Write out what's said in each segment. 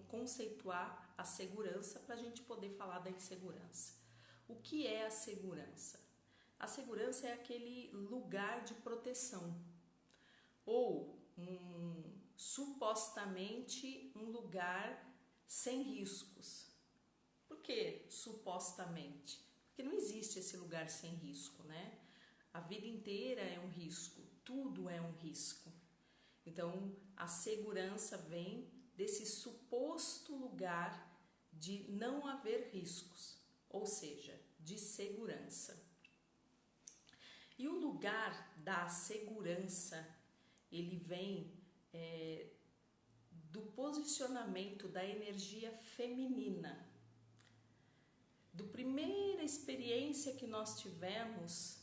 conceituar a segurança para a gente poder falar da insegurança. O que é a segurança? A segurança é aquele lugar de proteção, ou supostamente um lugar sem riscos. Por que supostamente? Porque não existe esse lugar sem risco, né? A vida inteira é um risco, tudo é um risco. Então, a segurança vem desse suposto lugar de não haver riscos, ou seja, de segurança. E o lugar da segurança, ele vem do posicionamento da energia feminina. Do primeira experiência que nós tivemos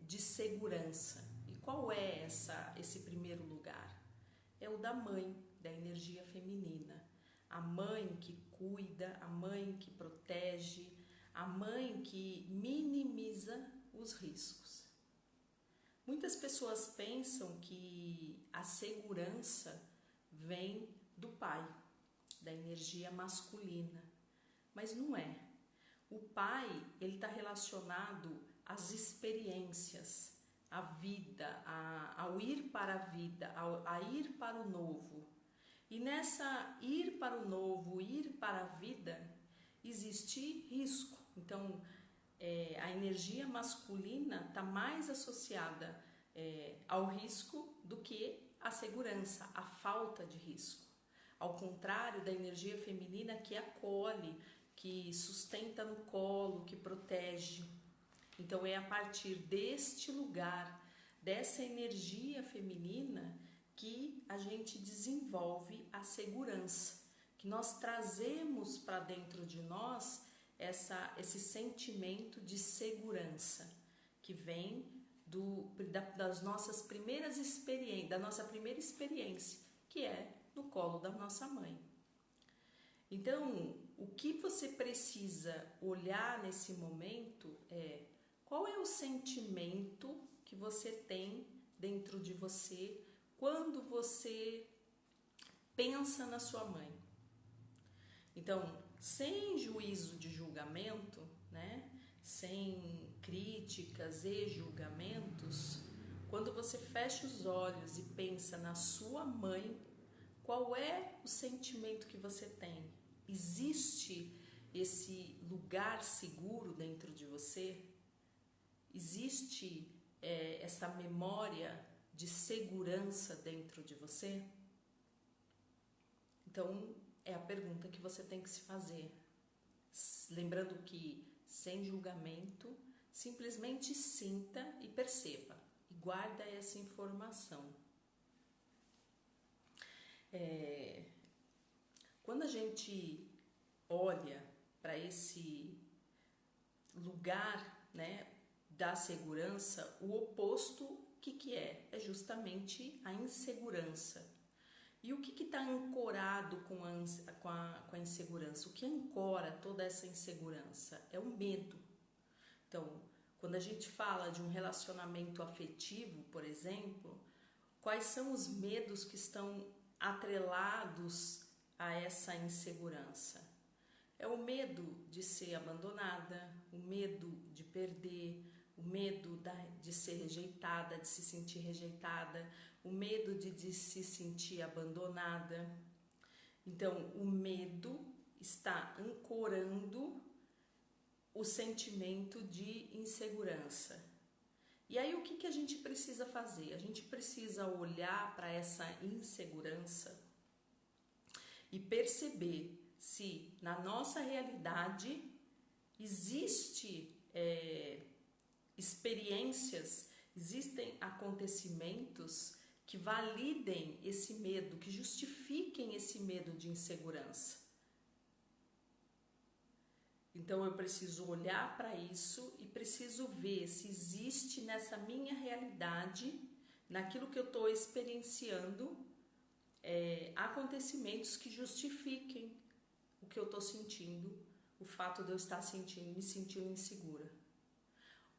de segurança. E qual é esse primeiro lugar? É o da mãe, da energia feminina. A mãe que cuida, a mãe que protege, a mãe que minimiza os riscos. Muitas pessoas pensam que a segurança vem do pai, da energia masculina, mas não é. O pai, ele está relacionado às experiências, à vida, ao ir para a vida, a ir para o novo. E nessa ir para o novo, ir para a vida, existe risco. Então, a energia masculina está mais associada ao risco do que à segurança, à falta de risco. Ao contrário da energia feminina que acolhe, que sustenta no colo, que protege. Então é a partir deste lugar, dessa energia feminina, que a gente desenvolve a segurança, que nós trazemos para dentro de nós esse sentimento de segurança, que vem das nossas primeiras experiências, da nossa primeira experiência, que é no colo da nossa mãe. Então, o que você precisa olhar nesse momento é qual é o sentimento que você tem dentro de você quando você pensa na sua mãe. Então, sem juízo de julgamento, né? Sem críticas e julgamentos, quando você fecha os olhos e pensa na sua mãe, qual é o sentimento que você tem? Existe esse lugar seguro dentro de você? Existe essa memória de segurança dentro de você? Então, é a pergunta que você tem que se fazer. Lembrando que, sem julgamento, simplesmente sinta e perceba. E guarda essa informação. Quando a gente olha para esse lugar, né, da segurança, o oposto, o que é? É justamente a insegurança. E o que está ancorado com a insegurança? O que ancora toda essa insegurança? É o medo. Então, quando a gente fala de um relacionamento afetivo, por exemplo, quais são os medos que estão atrelados a essa insegurança? É o medo de ser abandonada, o medo de perder, o medo de ser rejeitada, de se sentir rejeitada, o medo de se sentir abandonada. Então, o medo está ancorando o sentimento de insegurança. E aí, o que a gente precisa fazer? A gente precisa olhar para essa insegurança e perceber se na nossa realidade existe experiências, existem acontecimentos que validem esse medo, que justifiquem esse medo de insegurança. Então eu preciso olhar para isso e preciso ver se existe nessa minha realidade, naquilo que eu estou experienciando, acontecimentos que justifiquem o que eu estou sentindo, o fato de eu estar me sentindo insegura.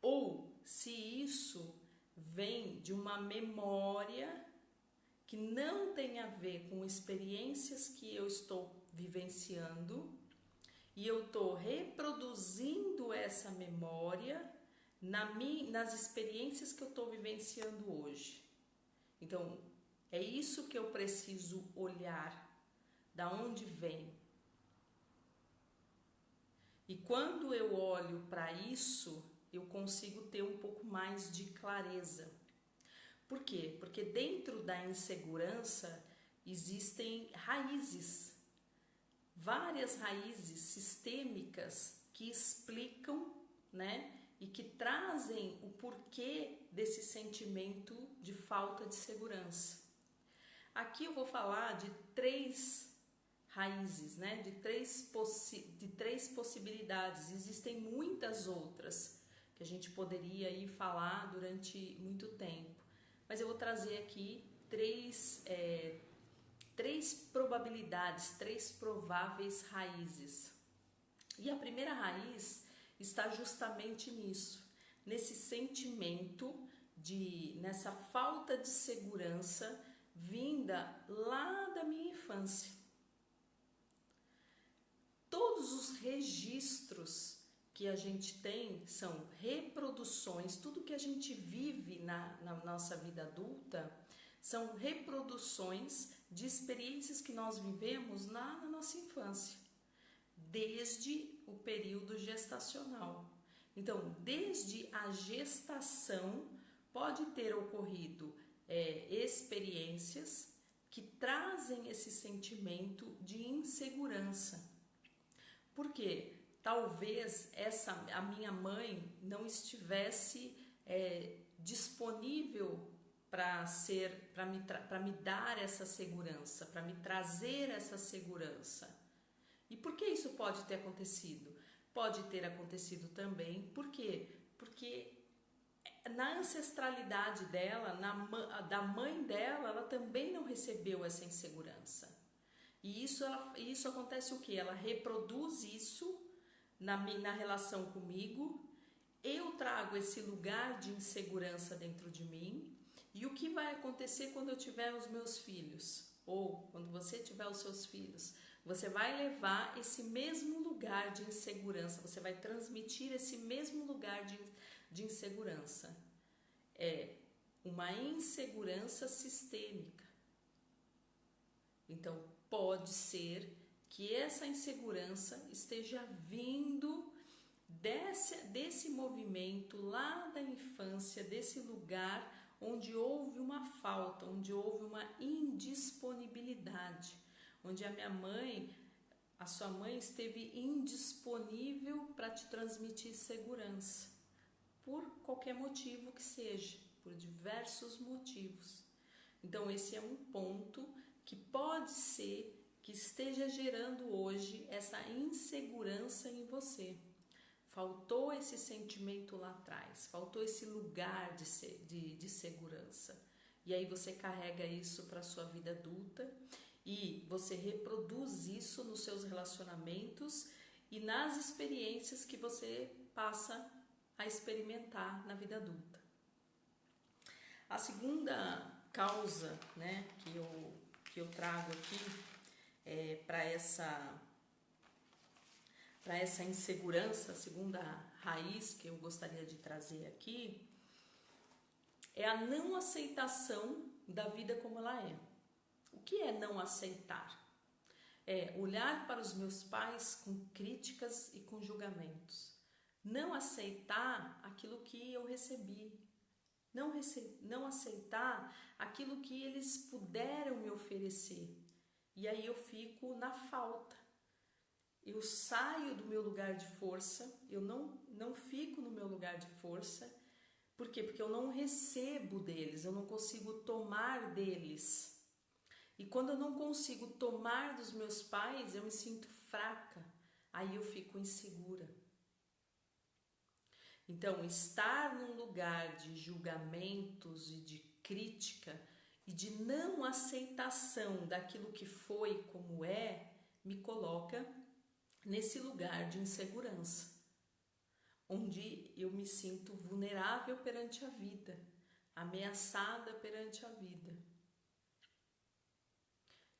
Ou se isso vem de uma memória que não tem a ver com experiências que eu estou vivenciando e eu estou reproduzindo essa memória nas experiências que eu estou vivenciando hoje. Então, é isso que eu preciso olhar, da onde vem. E quando eu olho para isso, eu consigo ter um pouco mais de clareza. Por quê? Porque dentro da insegurança existem raízes, várias raízes sistêmicas que explicam, né, e que trazem o porquê desse sentimento de falta de segurança. Aqui eu vou falar de 3 raízes, né, de três possibilidades. Existem muitas outras que a gente poderia ir falar durante muito tempo, mas eu vou trazer aqui três probabilidades, 3 prováveis raízes. E a primeira raiz está justamente nisso, nesse sentimento nessa falta de segurança vinda lá da minha infância. Todos os registros que a gente tem são reproduções, tudo que a gente vive na nossa vida adulta são reproduções de experiências que nós vivemos na nossa infância, desde o período gestacional. Então, desde a gestação pode ter ocorrido experiências que trazem esse sentimento de insegurança. Por quê? Talvez a minha mãe não estivesse disponível para me dar essa segurança, para me trazer essa segurança. E por que isso pode ter acontecido? Pode ter acontecido também, por quê? Porque na ancestralidade dela, da mãe dela, ela também não recebeu essa insegurança. E isso acontece o quê? Ela reproduz isso na relação comigo, eu trago esse lugar de insegurança dentro de mim, e o que vai acontecer quando eu tiver os meus filhos? Ou quando você tiver os seus filhos? Você vai levar esse mesmo lugar de insegurança, você vai transmitir esse mesmo lugar de insegurança. É uma insegurança sistêmica. Então, pode ser que essa insegurança esteja vindo desse movimento lá da infância, desse lugar onde houve uma falta, onde houve uma indisponibilidade, onde a sua mãe esteve indisponível para te transmitir segurança, por qualquer motivo que seja, por diversos motivos. Então esse é um ponto que pode ser que esteja gerando hoje essa insegurança em você. Faltou esse sentimento lá atrás, faltou esse lugar de segurança. E aí você carrega isso para a sua vida adulta e você reproduz isso nos seus relacionamentos e nas experiências que você passa a experimentar na vida adulta. A segunda causa, né, que eu trago aqui para essa insegurança, a segunda raiz que eu gostaria de trazer aqui, é a não aceitação da vida como ela é. O que é não aceitar? É olhar para os meus pais com críticas e com julgamentos. Não aceitar aquilo que eu recebi. Não aceitar aquilo que eles puderam me oferecer. E aí eu fico na falta. Eu saio do meu lugar de força, eu não fico no meu lugar de força. Por quê? Porque eu não recebo deles, eu não consigo tomar deles. E quando eu não consigo tomar dos meus pais, eu me sinto fraca, aí eu fico insegura. Então, estar num lugar de julgamentos e de crítica e de não aceitação daquilo que foi como me coloca nesse lugar de insegurança, onde eu me sinto vulnerável perante a vida, ameaçada perante a vida.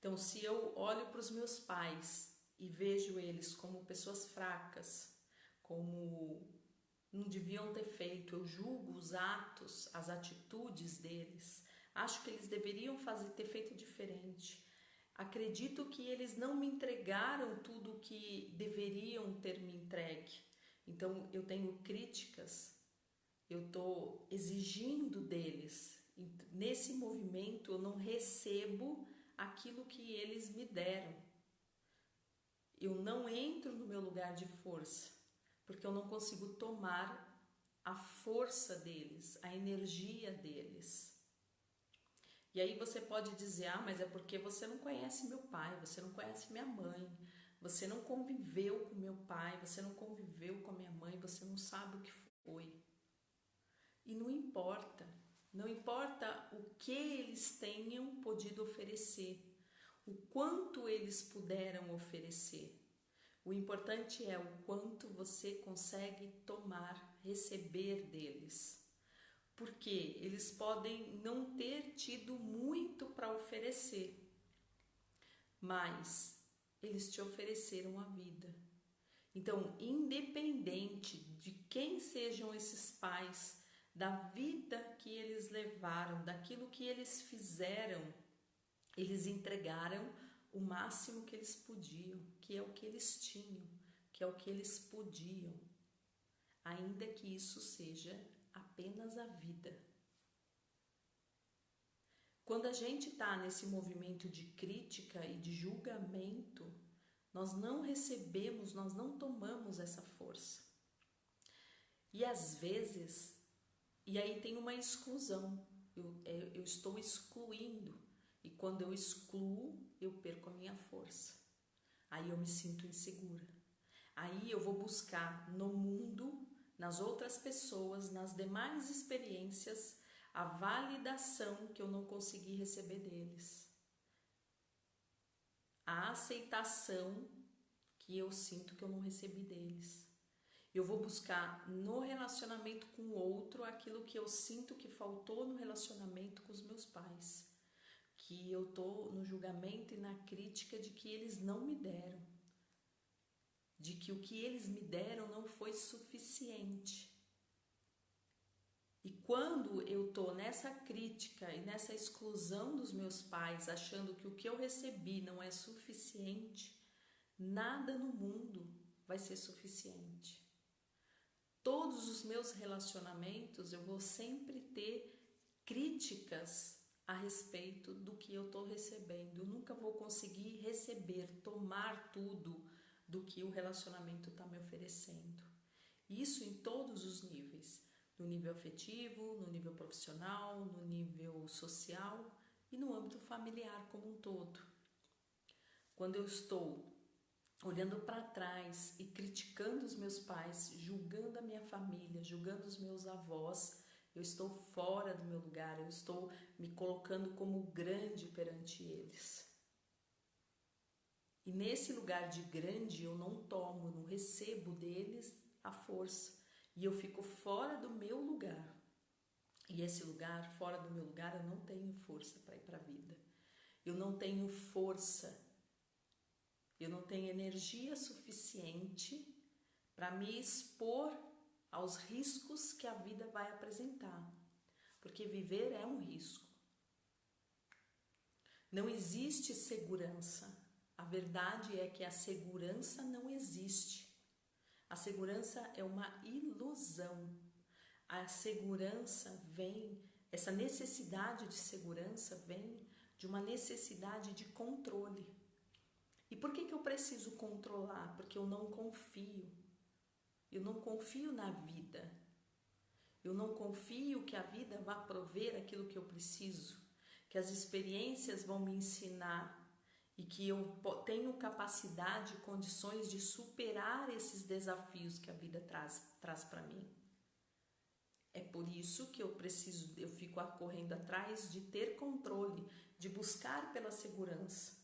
Então, se eu olho para os meus pais e vejo eles como pessoas fracas, como não deviam ter feito, eu julgo os atos, as atitudes deles, acho que eles deveriam ter feito diferente. Acredito que eles não me entregaram tudo o que deveriam ter me entregue. Então eu tenho críticas, eu estou exigindo deles. Nesse movimento eu não recebo aquilo que eles me deram. Eu não entro no meu lugar de força, porque eu não consigo tomar a força deles, a energia deles. E aí você pode dizer, mas é porque você não conhece meu pai, você não conhece minha mãe, você não conviveu com meu pai, você não conviveu com a minha mãe, você não sabe o que foi. E não importa o que eles tenham podido oferecer, o quanto eles puderam oferecer. O importante é o quanto você consegue tomar, receber deles. Porque eles podem não ter tido muito para oferecer, mas eles te ofereceram a vida. Então, independente de quem sejam esses pais, da vida que eles levaram, daquilo que eles fizeram, eles entregaram o máximo que eles podiam, que é o que eles tinham, que é o que eles podiam, ainda que isso seja apenas a vida. Quando a gente está nesse movimento de crítica e de julgamento, nós não recebemos, nós não tomamos essa força. E às vezes, e aí tem uma exclusão, eu estou excluindo, e quando eu excluo, eu perco a minha força. Aí eu me sinto insegura. Aí eu vou buscar no mundo, nas outras pessoas, nas demais experiências, a validação que eu não consegui receber deles. A aceitação que eu sinto que eu não recebi deles. Eu vou buscar no relacionamento com o outro aquilo que eu sinto que faltou no relacionamento com os meus pais. Que eu tô no julgamento e na crítica de que eles não me deram. De que o que eles me deram não foi suficiente. E quando eu tô nessa crítica e nessa exclusão dos meus pais, achando que o que eu recebi não é suficiente, nada no mundo vai ser suficiente. Todos os meus relacionamentos eu vou sempre ter críticas a respeito do que eu tô recebendo. Eu nunca vou conseguir receber, tomar tudo do que o relacionamento está me oferecendo. Isso em todos os níveis. No nível afetivo, no nível profissional, no nível social e no âmbito familiar como um todo. Quando eu estou olhando para trás e criticando os meus pais, julgando a minha família, julgando os meus avós, eu estou fora do meu lugar, eu estou me colocando como grande perante eles. E nesse lugar de grande eu não tomo, não recebo deles a força. E eu fico fora do meu lugar. E esse lugar, fora do meu lugar, eu não tenho força para ir para a vida. Eu não tenho força, eu não tenho energia suficiente para me expor aos riscos que a vida vai apresentar. Porque viver é um risco. Não existe segurança. A verdade é que a segurança não existe. A segurança é uma ilusão. A segurança vem, essa necessidade de segurança vem de uma necessidade de controle. E por que eu preciso controlar? Porque eu não confio. Eu não confio na vida. Eu não confio que a vida vá prover aquilo que eu preciso, que as experiências vão me ensinar e que eu tenho capacidade e condições de superar esses desafios que a vida traz para mim. É por isso que eu fico correndo atrás de ter controle, de buscar pela segurança,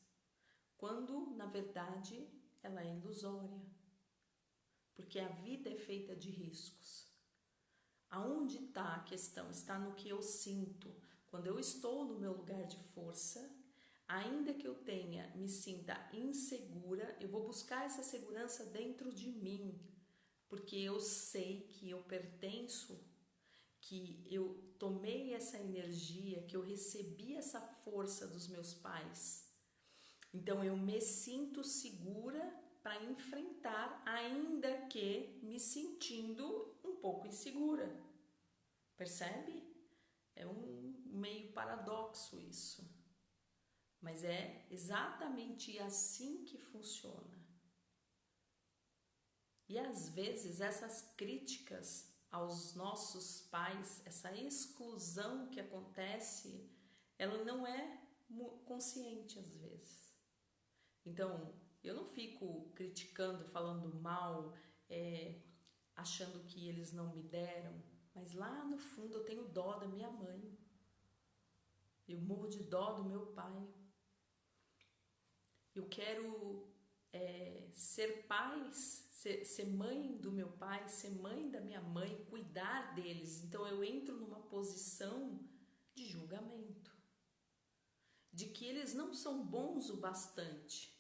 quando na verdade ela é ilusória, porque a vida é feita de riscos. Aonde está a questão? Está no que eu sinto. Quando eu estou no meu lugar de força, Ainda que eu me sinta insegura, eu vou buscar essa segurança dentro de mim, porque eu sei que eu pertenço, que eu tomei essa energia, que eu recebi essa força dos meus pais. Então eu me sinto segura para enfrentar, ainda que me sentindo um pouco insegura. Percebe? É um meio paradoxo isso. Mas é exatamente assim que funciona. E às vezes essas críticas aos nossos pais, essa exclusão que acontece, ela não é consciente às vezes. Então, eu não fico criticando, falando mal, achando que eles não me deram, mas lá no fundo eu tenho dó da minha mãe. Eu morro de dó do meu pai. Eu quero ser ser mãe do meu pai, ser mãe da minha mãe, cuidar deles. Então eu entro numa posição de julgamento, de que eles não são bons o bastante,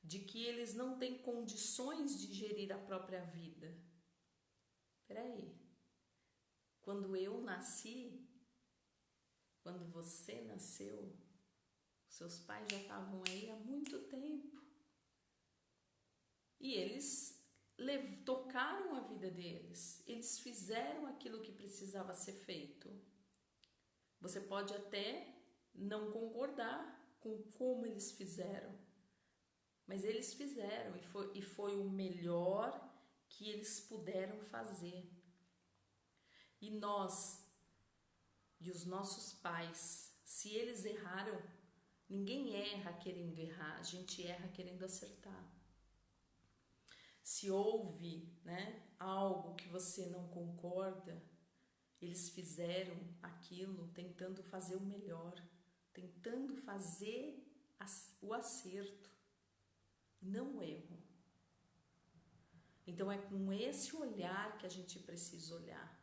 de que eles não têm condições de gerir a própria vida. Peraí, quando eu nasci, quando você nasceu, seus pais já estavam aí há muito tempo. E eles tocaram a vida deles. Eles fizeram aquilo que precisava ser feito. Você pode até não concordar com como eles fizeram, mas eles fizeram e foi o melhor que eles puderam fazer. E nós, e os nossos pais, se eles erraram, ninguém erra querendo errar, a gente erra querendo acertar. Se houve, algo que você não concorda, eles fizeram aquilo tentando fazer o melhor, tentando fazer o acerto, não o erro. Então é com esse olhar que a gente precisa olhar.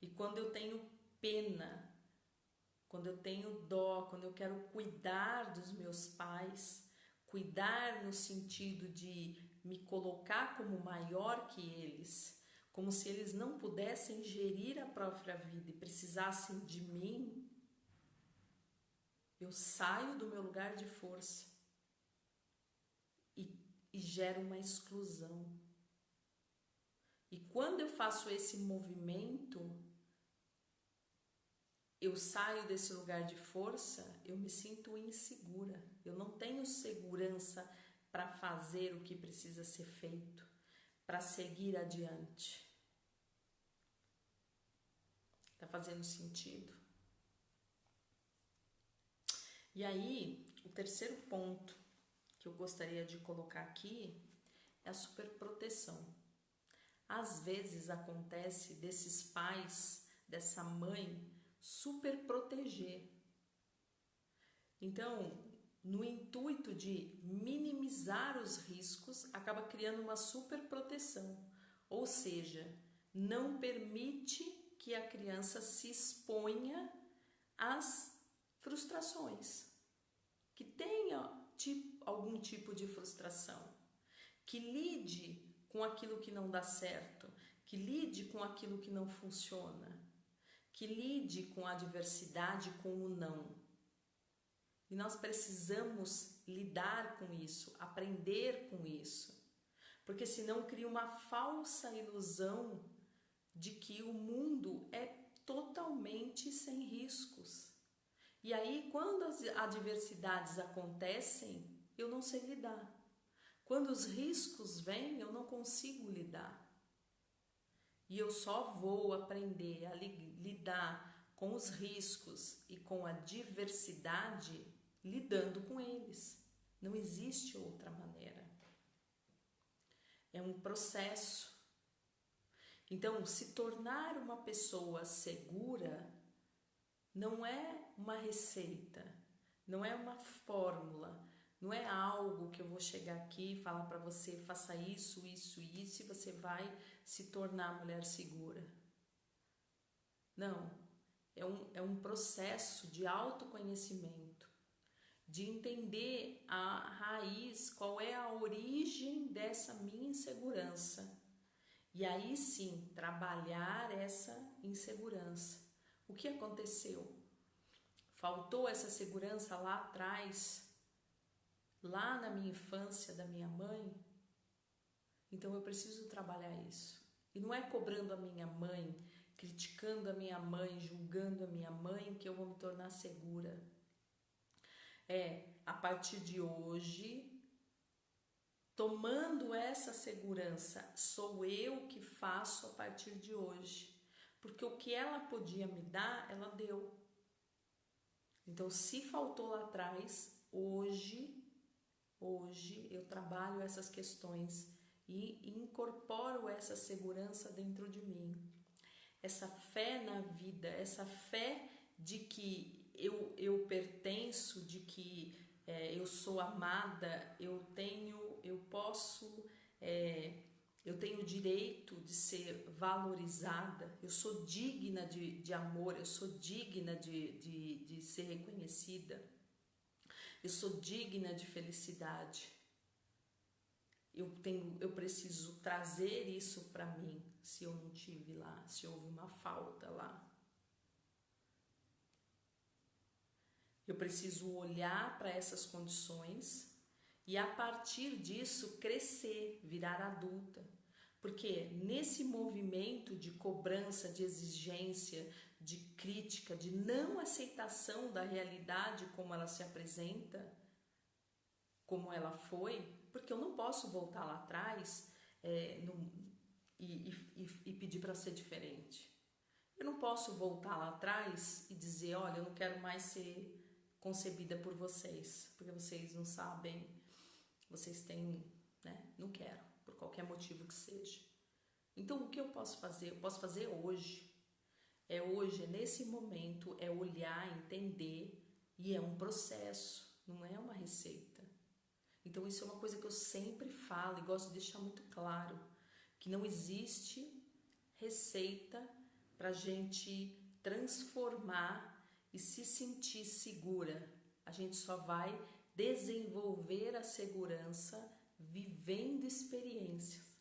E quando eu tenho pena, quando eu tenho dó, quando eu quero cuidar dos meus pais, cuidar no sentido de me colocar como maior que eles, como se eles não pudessem gerir a própria vida e precisassem de mim, eu saio do meu lugar de força e gero uma exclusão. E quando eu faço esse movimento, eu saio desse lugar de força, eu me sinto insegura. Eu não tenho segurança para fazer o que precisa ser feito, para seguir adiante. Tá fazendo sentido? E aí, o terceiro ponto que eu gostaria de colocar aqui é a superproteção. Às vezes acontece desses pais, dessa mãe, super proteger. Então, no intuito de minimizar os riscos, acaba criando uma super proteção, ou seja, não permite que a criança se exponha às frustrações, que tenha algum tipo de frustração, que lide com aquilo que não dá certo, que lide com aquilo que não funciona, que lide com a adversidade, com o não. E nós precisamos lidar com isso, aprender com isso, porque senão cria uma falsa ilusão de que o mundo é totalmente sem riscos. E aí, quando as adversidades acontecem, eu não sei lidar. Quando os riscos vêm, eu não consigo lidar. E eu só vou aprender a lidar com os riscos e com a diversidade lidando com eles. Não existe outra maneira. É um processo. Então, se tornar uma pessoa segura não é uma receita, não é uma fórmula, não é algo que eu vou chegar aqui e falar para você, faça isso, isso e isso e você vai se tornar mulher segura. Não, é um processo de autoconhecimento, de entender a raiz, qual é a origem dessa minha insegurança. E aí sim, trabalhar essa insegurança. O que aconteceu? Faltou essa segurança lá atrás, lá na minha infância da minha mãe? Então eu preciso trabalhar isso. E não é cobrando a minha mãe, criticando a minha mãe, julgando a minha mãe que eu vou me tornar segura. É, a partir de hoje, tomando essa segurança, sou eu que faço a partir de hoje. Porque o que ela podia me dar, ela deu. Então, se faltou lá atrás, hoje eu trabalho essas questões e incorporo essa segurança dentro de mim. Essa fé na vida, essa fé de que eu pertenço, de que eu sou amada, eu tenho o direito de ser valorizada, eu sou digna de amor, eu sou digna de ser reconhecida, eu sou digna de felicidade. Eu preciso trazer isso para mim, se eu não tive lá, se houve uma falta lá. Eu preciso olhar para essas condições e a partir disso crescer, virar adulta. Porque nesse movimento de cobrança, de exigência, de crítica, de não aceitação da realidade como ela se apresenta, como ela foi, porque eu não posso voltar lá atrás e pedir para ser diferente. Eu não posso voltar lá atrás e dizer, olha, eu não quero mais ser concebida por vocês, porque vocês não sabem, vocês têm, né? Não quero, por qualquer motivo que seja. Então, o que eu posso fazer? Eu posso fazer hoje. É hoje, é nesse momento, é olhar, entender, e é um processo, não é uma receita. Então, isso é uma coisa que eu sempre falo e gosto de deixar muito claro, que não existe receita para a gente transformar e se sentir segura. A gente só vai desenvolver a segurança vivendo experiências.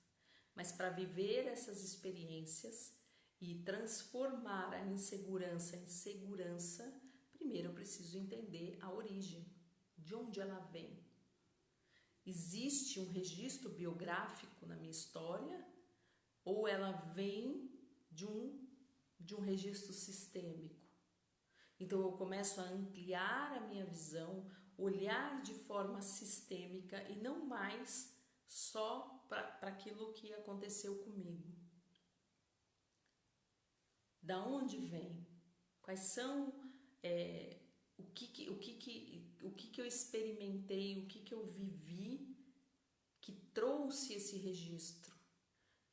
Mas para viver essas experiências e transformar a insegurança em segurança, primeiro eu preciso entender a origem, de onde ela vem. Existe um registro biográfico na minha história ou ela vem de um registro sistêmico? Então eu começo a ampliar a minha visão, olhar de forma sistêmica e não mais só para aquilo que aconteceu comigo. Da onde vem? Quais são o que eu experimentei, o que eu vivi que trouxe esse registro?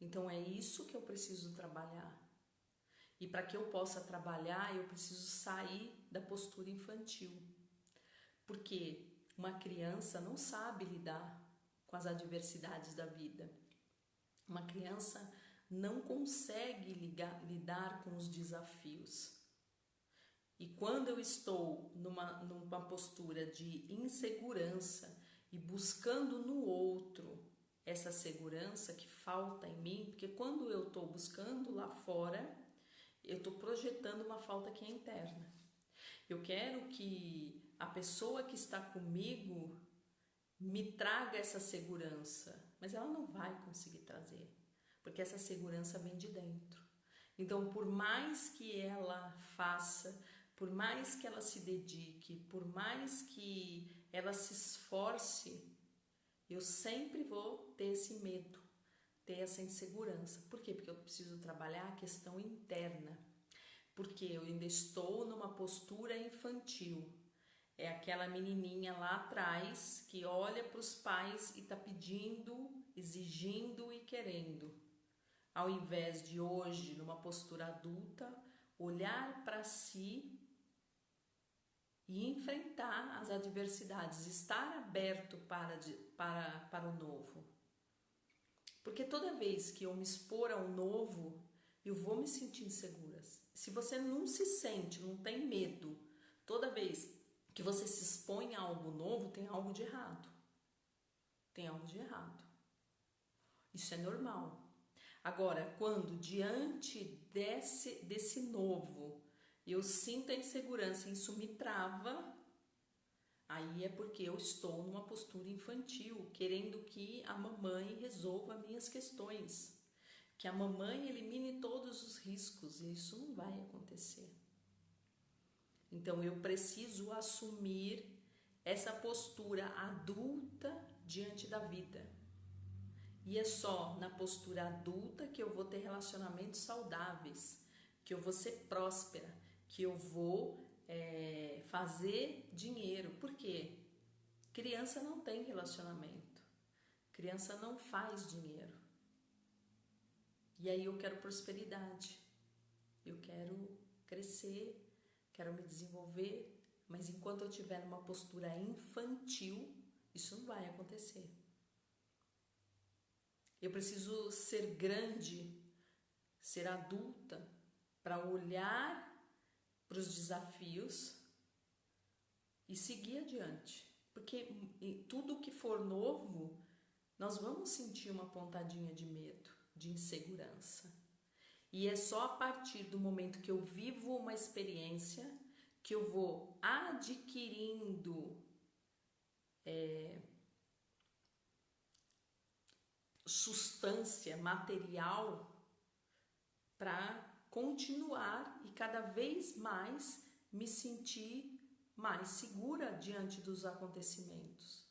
Então é isso que eu preciso trabalhar. E para que eu possa trabalhar, eu preciso sair da postura infantil. Porque uma criança não sabe lidar com as adversidades da vida. Uma criança não consegue lidar com os desafios. E quando eu estou numa postura de insegurança e buscando no outro essa segurança que falta em mim, porque quando eu estou buscando lá fora, eu estou projetando uma falta que é interna. Eu quero que a pessoa que está comigo me traga essa segurança, mas ela não vai conseguir trazer, porque essa segurança vem de dentro. Então, por mais que ela faça, por mais que ela se dedique, por mais que ela se esforce, eu sempre vou ter esse medo, ter essa insegurança. Por quê? Porque eu preciso trabalhar a questão interna. Porque eu ainda estou numa postura infantil. É aquela menininha lá atrás que olha para os pais e está pedindo, exigindo e querendo. Ao invés de hoje, numa postura adulta, olhar para si e enfrentar as adversidades, estar aberto para o novo. Porque toda vez que eu me expor ao novo, eu vou me sentir insegura. Se você não se sente, não tem medo, toda vez que você se expõe a algo novo, tem algo de errado. Tem algo de errado. Isso é normal. Agora, quando diante desse novo eu sinto a insegurança e isso me trava, aí é porque eu estou numa postura infantil, querendo que a mamãe resolva minhas questões, que a mamãe elimine todos os riscos, e isso não vai acontecer. Então eu preciso assumir essa postura adulta diante da vida. E é só na postura adulta que eu vou ter relacionamentos saudáveis, que eu vou ser próspera, que eu vou fazer dinheiro. Por quê? Criança não tem relacionamento, criança não faz dinheiro. E aí eu quero prosperidade, eu quero crescer, quero me desenvolver, mas enquanto eu estiver numa postura infantil, isso não vai acontecer. Eu preciso ser grande, ser adulta, para olhar para os desafios e seguir adiante. Porque tudo que for novo, nós vamos sentir uma pontadinha de medo, de insegurança. E é só a partir do momento que eu vivo uma experiência que eu vou adquirindo substância material para continuar e cada vez mais me sentir mais segura diante dos acontecimentos.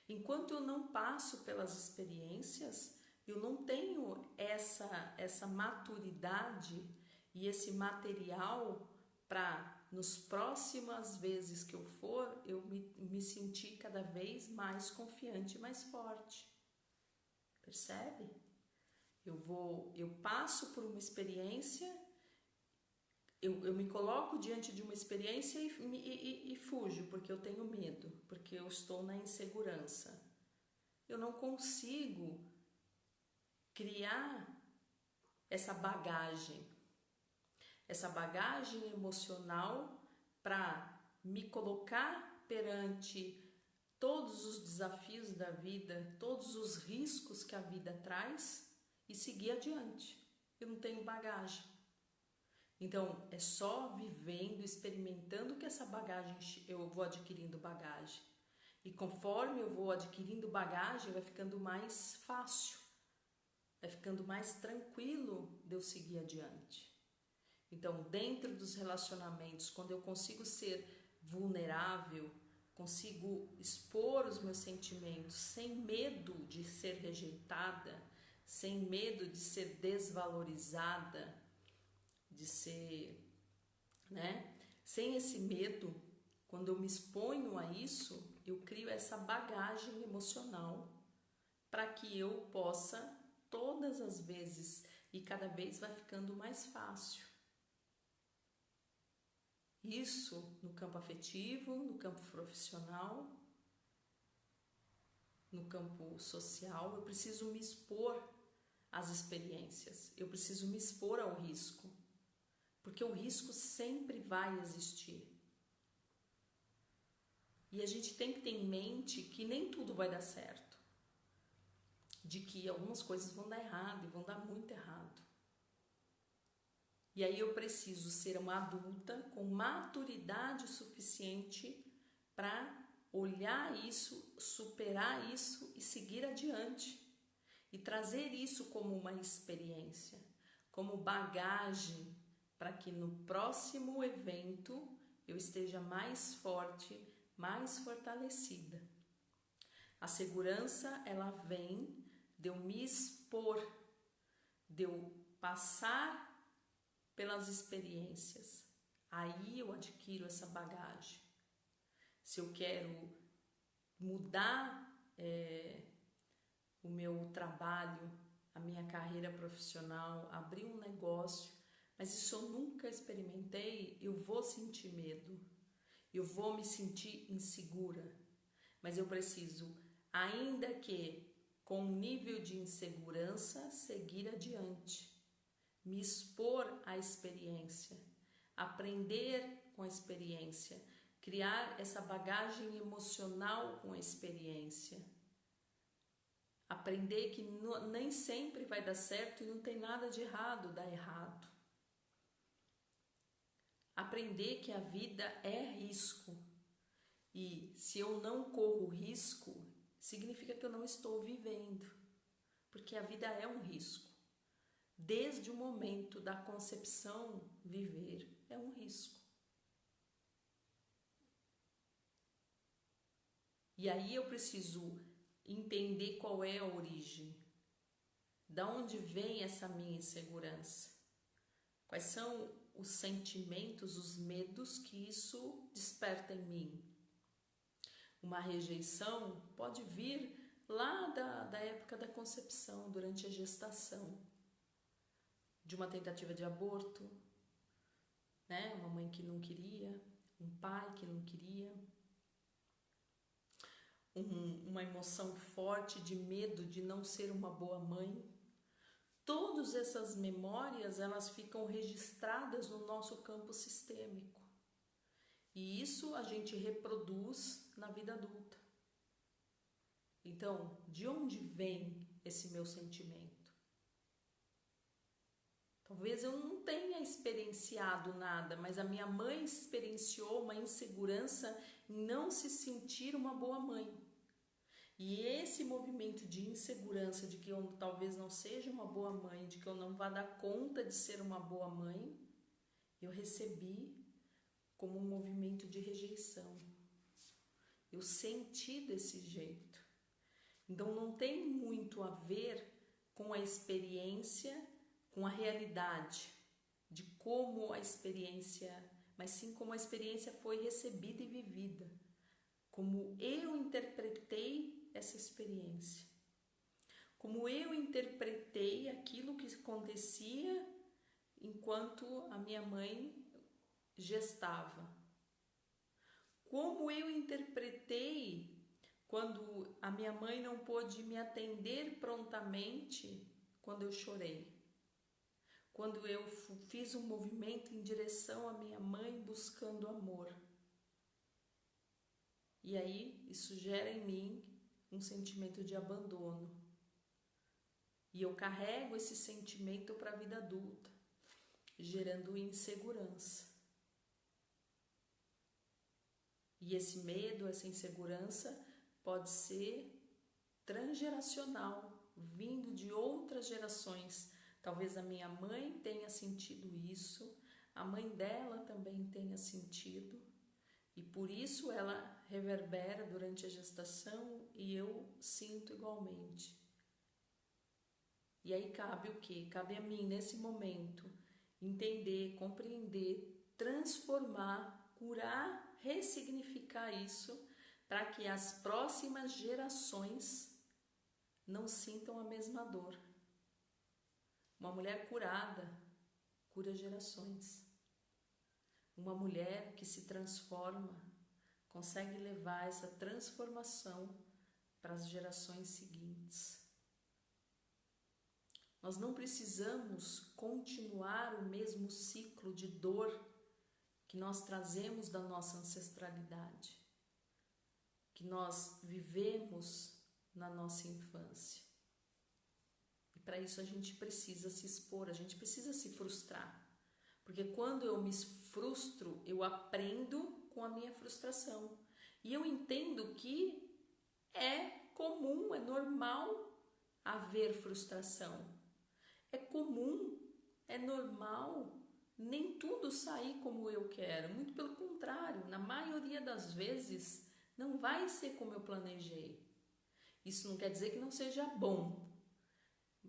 Enquanto eu não passo pelas experiências, eu não tenho essa maturidade e esse material para, nos próximas vezes que eu for, eu me sentir cada vez mais confiante e mais forte. Percebe? Eu passo por uma experiência, eu me coloco diante de uma experiência e fujo, porque eu tenho medo, porque eu estou na insegurança. Eu não consigo criar essa bagagem emocional para me colocar perante todos os desafios da vida, todos os riscos que a vida traz e seguir adiante. Eu não tenho bagagem. Então, é só vivendo, experimentando que essa bagagem, eu vou adquirindo bagagem. E conforme eu vou adquirindo bagagem, vai ficando mais fácil, vai ficando mais tranquilo de eu seguir adiante. Então, dentro dos relacionamentos, quando eu consigo ser vulnerável, consigo expor os meus sentimentos sem medo de ser rejeitada, sem medo de ser desvalorizada, de ser, sem esse medo, quando eu me exponho a isso, eu crio essa bagagem emocional para que eu possa, todas as vezes, e cada vez vai ficando mais fácil. Isso no campo afetivo, no campo profissional, no campo social. Eu preciso me expor às experiências, eu preciso me expor ao risco, porque o risco sempre vai existir. E a gente tem que ter em mente que nem tudo vai dar certo, de que algumas coisas vão dar errado e vão dar muito errado. E aí eu preciso ser uma adulta com maturidade suficiente para olhar isso, superar isso e seguir adiante. E trazer isso como uma experiência, como bagagem, para que no próximo evento eu esteja mais forte, mais fortalecida. A segurança, ela vem de eu me expor, de eu passar pelas experiências. Aí eu adquiro essa bagagem. Se eu quero mudar o meu trabalho, a minha carreira profissional, abrir um negócio, mas isso eu nunca experimentei, eu vou sentir medo, eu vou me sentir insegura, mas eu preciso, ainda que com um nível de insegurança, seguir adiante, me expor à experiência, aprender com a experiência, criar essa bagagem emocional com a experiência. Aprender que nem sempre vai dar certo e não tem nada de errado dar errado. Aprender que a vida é risco. E se eu não corro risco, significa que eu não estou vivendo. Porque a vida é um risco. Desde o momento da concepção, viver é um risco. E aí eu preciso entender qual é a origem. Da onde vem essa minha insegurança? Quais são os sentimentos, os medos que isso desperta em mim? Uma rejeição pode vir lá da época da concepção, durante a gestação, de uma tentativa de aborto, né? Uma mãe que não queria, um pai que não queria, uma emoção forte de medo de não ser uma boa mãe. Todas essas memórias, elas ficam registradas no nosso campo sistêmico. E isso a gente reproduz na vida adulta. Então, de onde vem esse meu sentimento? Talvez eu não tenha experienciado nada, mas a minha mãe experienciou uma insegurança em não se sentir uma boa mãe. E esse movimento de insegurança, de que eu talvez não seja uma boa mãe, de que eu não vá dar conta de ser uma boa mãe, eu recebi como um movimento de rejeição. Eu senti desse jeito. Então não tem muito a ver com a experiência, com a realidade, de como a experiência, mas sim como a experiência foi recebida e vivida, como eu interpretei essa experiência, como eu interpretei aquilo que acontecia enquanto a minha mãe gestava, como eu interpretei quando a minha mãe não pôde me atender prontamente quando eu chorei, quando eu fiz um movimento em direção à minha mãe buscando amor. E aí isso gera em mim um sentimento de abandono. E eu carrego esse sentimento para a vida adulta, gerando insegurança. E esse medo, essa insegurança pode ser transgeracional, vindo de outras gerações. Talvez a minha mãe tenha sentido isso, a mãe dela também tenha sentido, e por isso ela reverbera durante a gestação e eu sinto igualmente. E aí cabe o quê? Cabe a mim, nesse momento, entender, compreender, transformar, curar, ressignificar isso, para que as próximas gerações não sintam a mesma dor. Uma mulher curada cura gerações. Uma mulher que se transforma consegue levar essa transformação para as gerações seguintes. Nós não precisamos continuar o mesmo ciclo de dor que nós trazemos da nossa ancestralidade, que nós vivemos na nossa infância. E para isso a gente precisa se expor, a gente precisa se frustrar. Porque quando eu me frustro, eu aprendo com a minha frustração. E eu entendo que é comum, é normal haver frustração. É comum, é normal nem tudo sair como eu quero. Muito pelo contrário, na maioria das vezes não vai ser como eu planejei. Isso não quer dizer que não seja bom.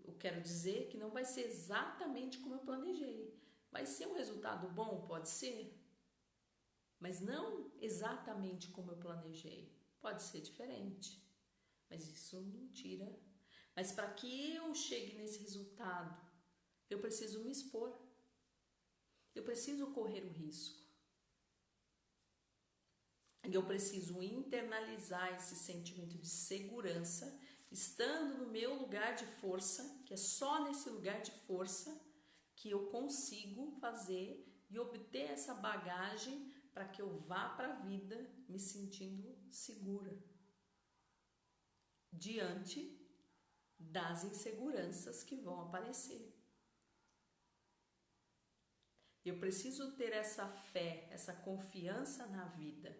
Eu quero dizer que não vai ser exatamente como eu planejei. Vai ser um resultado bom? Pode ser. Mas não exatamente como eu planejei. Pode ser diferente. Mas isso não tira. Mas para que eu chegue nesse resultado, eu preciso me expor. Eu preciso correr o risco. Eu preciso internalizar esse sentimento de segurança, estando no meu lugar de força, que é só nesse lugar de força que eu consigo fazer e obter essa bagagem para que eu vá para a vida me sentindo segura diante das inseguranças que vão aparecer. Eu preciso ter essa fé, essa confiança na vida.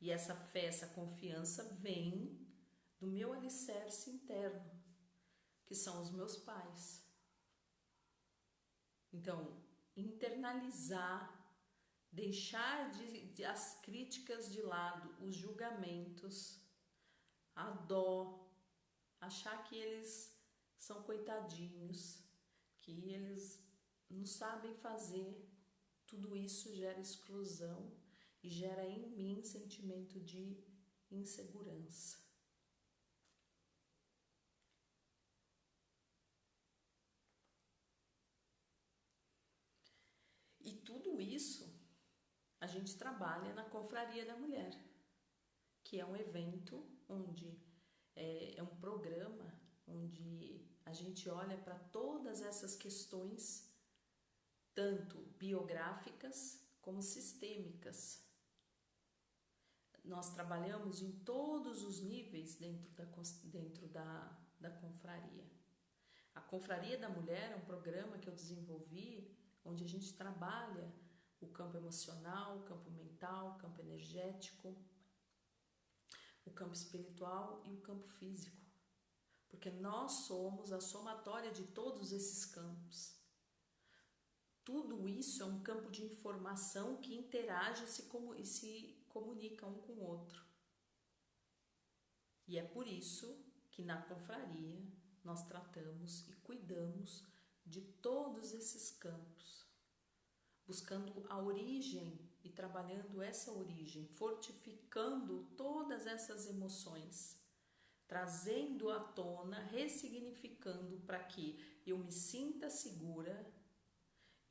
E essa fé, essa confiança vem do meu alicerce interno, que são os meus pais. Então, internalizar, deixar as críticas de lado, os julgamentos, a dó, achar que eles são coitadinhos, que eles não sabem fazer. Tudo isso gera exclusão e gera em mim sentimento de insegurança. E tudo isso a gente trabalha na Confraria da Mulher, que é um evento onde é um programa onde a gente olha para todas essas questões, tanto biográficas como sistêmicas. Nós trabalhamos em todos os níveis dentro da confraria. A Confraria da Mulher é um programa que eu desenvolvi onde a gente trabalha o campo emocional, o campo mental, o campo energético, o campo espiritual e o campo físico. Porque nós somos a somatória de todos esses campos. Tudo isso é um campo de informação que interage e se comunica um com o outro. E é por isso que na confraria nós tratamos e cuidamos de todos esses campos, buscando a origem e trabalhando essa origem, fortificando todas essas emoções, trazendo à tona, ressignificando para que eu me sinta segura,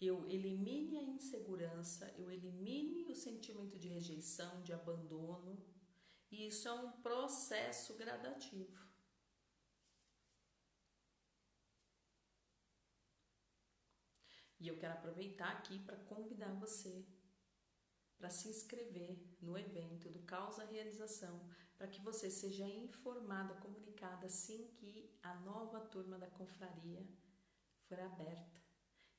eu elimine a insegurança, eu elimine o sentimento de rejeição, de abandono. E isso é um processo gradativo. E eu quero aproveitar aqui para convidar você para se inscrever no evento do Causa Realização, para que você seja informada, comunicada assim que a nova turma da confraria for aberta.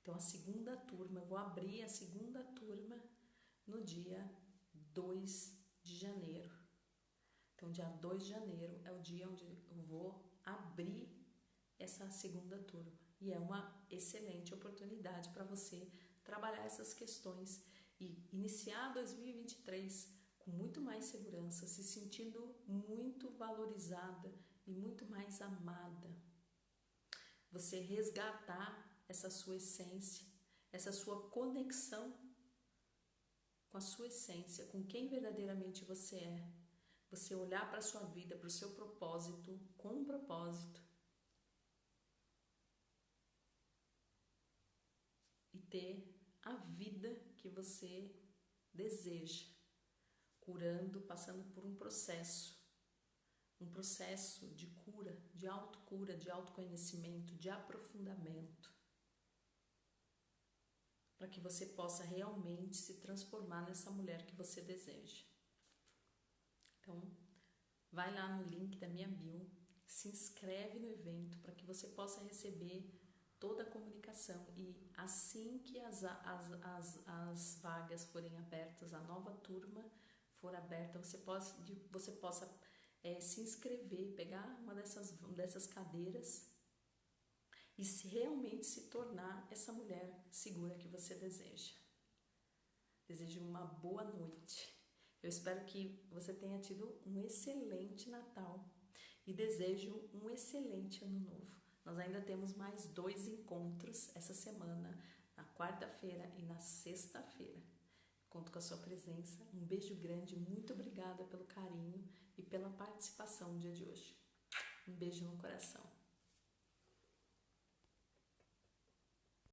Então, a segunda turma, eu vou abrir a segunda turma no dia 2 de janeiro. Então, dia 2 de janeiro é o dia onde eu vou abrir essa segunda turma. E é uma excelente oportunidade para você trabalhar essas questões e iniciar 2023 com muito mais segurança, se sentindo muito valorizada e muito mais amada. Você resgatar essa sua essência, essa sua conexão com a sua essência, com quem verdadeiramente você é. Você olhar para a sua vida, para o seu propósito, com um propósito. E ter a vida que você deseja, curando, passando por um processo de cura, de autocura, de autoconhecimento, de aprofundamento, para que você possa realmente se transformar nessa mulher que você deseja. Então, vai lá no link da minha bio, se inscreve no evento para que você possa receber toda a comunicação e assim que as vagas forem abertas, a nova turma for aberta, você possa se inscrever, pegar uma dessas cadeiras e realmente se tornar essa mulher segura que você deseja. Desejo uma boa noite. Eu espero que você tenha tido um excelente Natal e desejo um excelente Ano Novo. Nós ainda temos mais 2 encontros essa semana, na quarta-feira e na sexta-feira. Conto com a sua presença. Um beijo grande, muito obrigada pelo carinho e pela participação no dia de hoje. Um beijo no coração.